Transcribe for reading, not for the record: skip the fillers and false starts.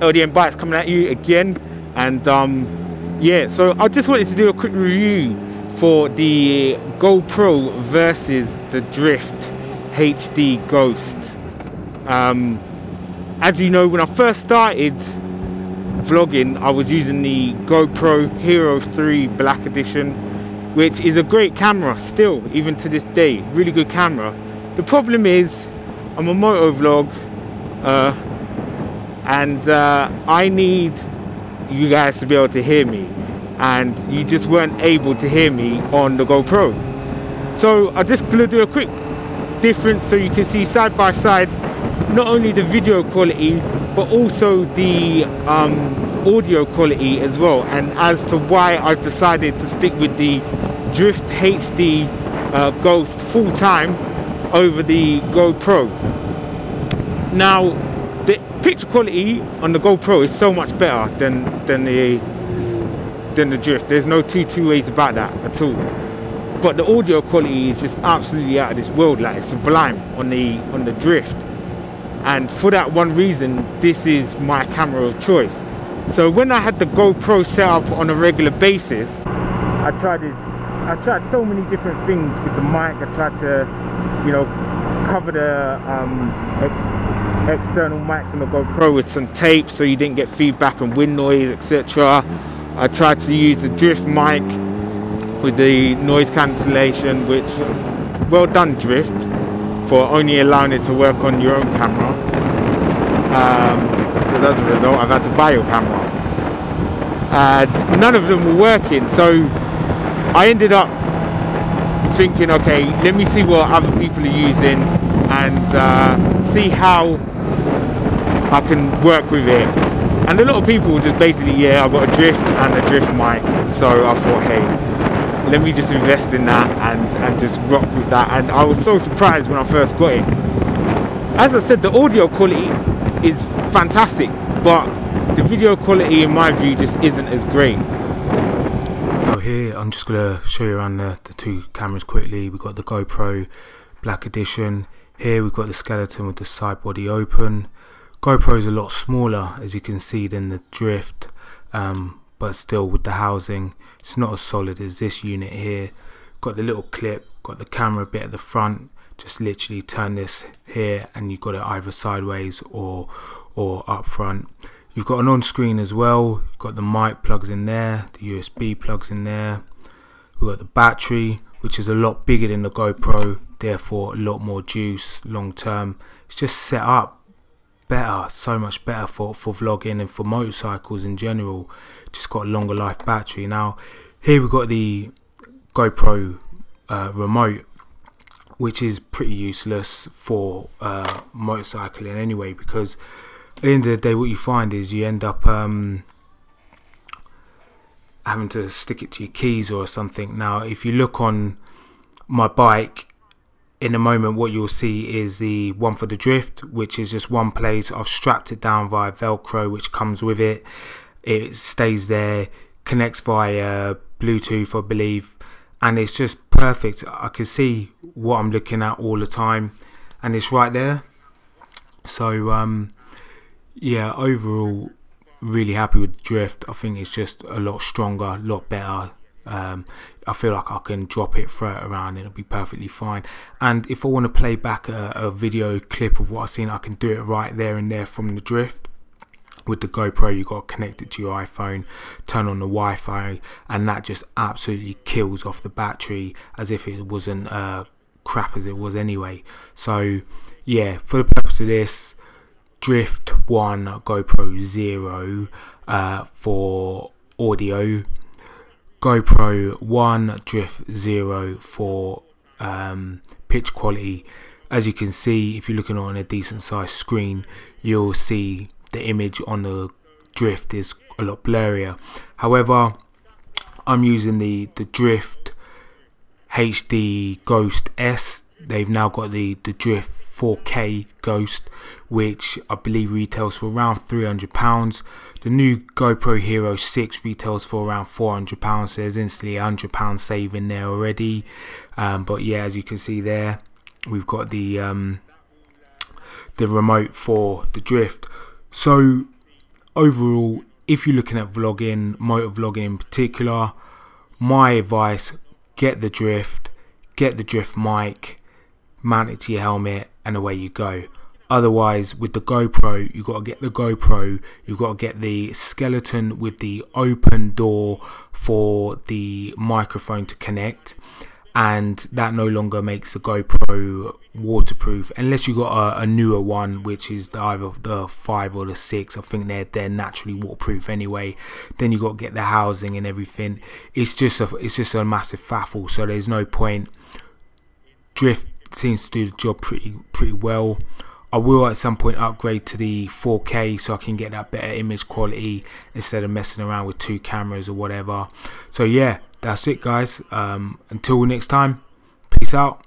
LDN bikes coming at you again. And yeah, so I just wanted to do a quick review for the GoPro Vs Drift HD Ghost. As you know, when I first started vlogging, I was using the GoPro Hero 3 Black Edition, which is a great camera still, even to this day. Really good camera. The problem is, I'm a motovlog, and I need you guys to be able to hear me, and you just weren't able to hear me on the GoPro. So I'm just gonna do a quick difference so you can see side by side not only the video quality but also the audio quality as well, and as to why I've decided to stick with the Drift HD Ghost full time over the GoPro. Now, the picture quality on the GoPro is so much better than the Drift. There's no two ways about that at all. But the audio quality is just absolutely out of this world. Like, it's sublime on the Drift. And for that one reason, this is my camera of choice. So when I had the GoPro set up on a regular basis, I tried so many different things with the mic. I tried to, you know, cover the external mics on the GoPro with some tape so you didn't get feedback and wind noise, etc. I tried to use the Drift mic with the noise cancellation, which, well done Drift, for only allowing it to work on your own camera. Because as a result, I've had to buy your camera. None of them were working, so I ended up thinking, okay, let me see what other people are using and see how I can work with it. And a lot of people were just basically, yeah, I've got a Drift and a Drift mic, so I thought, hey, let me just invest in that and just rock with that. And I was so surprised when I first got it. As I said, the audio quality is fantastic, but the video quality in my view just isn't as great. So here I'm just going to show you around the two cameras quickly. We've got the GoPro Black Edition. Here we've got the skeleton with the side body open. GoPro is a lot smaller, as you can see, than the Drift, but still with the housing it's not as solid as this unit here. Got the little clip, got the camera bit at the front. Just literally turn this here and you've got it either sideways or up front. You've got an on-screen as well. You've got the mic plugs in there, the USB plugs in there. We've got the battery, which is a lot bigger than the GoPro, therefore a lot more juice long term. It's just set up better, so much better for vlogging and for motorcycles in general. Just got a longer life battery. Now here we've got the GoPro remote, which is pretty useless for motorcycling anyway, because at the end of the day what you find is you end up having to stick it to your keys or something. Now if you look on my bike in a moment, what you'll see is the one for the Drift, which is just one place. I've strapped it down via Velcro, which comes with it. It stays there, connects via Bluetooth I believe, and it's just perfect. I can see what I'm looking at all the time and it's right there. So yeah, overall really happy with the Drift. I think it's just a lot stronger, a lot better. I feel like I can drop it, throw it around and it'll be perfectly fine. And if I want to play back a video clip of what I've seen, I can do it right there and there from the Drift. With the GoPro you've got to connect it to your iPhone, turn on the Wi-Fi, and that just absolutely kills off the battery as if it wasn't crap as it was anyway. So yeah, for the purpose of this, Drift 1 GoPro 0 for audio, GoPro 1 Drift 0 for pitch quality. As you can see, if you're looking on a decent sized screen, you'll see the image on the Drift is a lot blurrier. However, I'm using the Drift HD Ghost S. They've now got the Drift 4K Ghost, which I believe retails for around £300. The new GoPro Hero 6 retails for around £400, so there's instantly £100 saving there already. But yeah, as you can see there, we've got the remote for the Drift. So overall, if you're looking at vlogging, motovlogging in particular, my advice, get the drift mic, mount it to your helmet, and away you go. Otherwise, with the GoPro, you've got to get the GoPro, you've got to get the skeleton with the open door for the microphone to connect, and that no longer makes the GoPro waterproof unless you got a newer one, which is either the 5 or the 6. I think they're naturally waterproof anyway. Then you got to get the housing and everything. It's just a massive faffle, so there's no point. Drift seems to do the job pretty well. I will at some point upgrade to the 4K so I can get that better image quality instead of messing around with 2 cameras or whatever. So yeah, that's it guys. Until next time, peace out.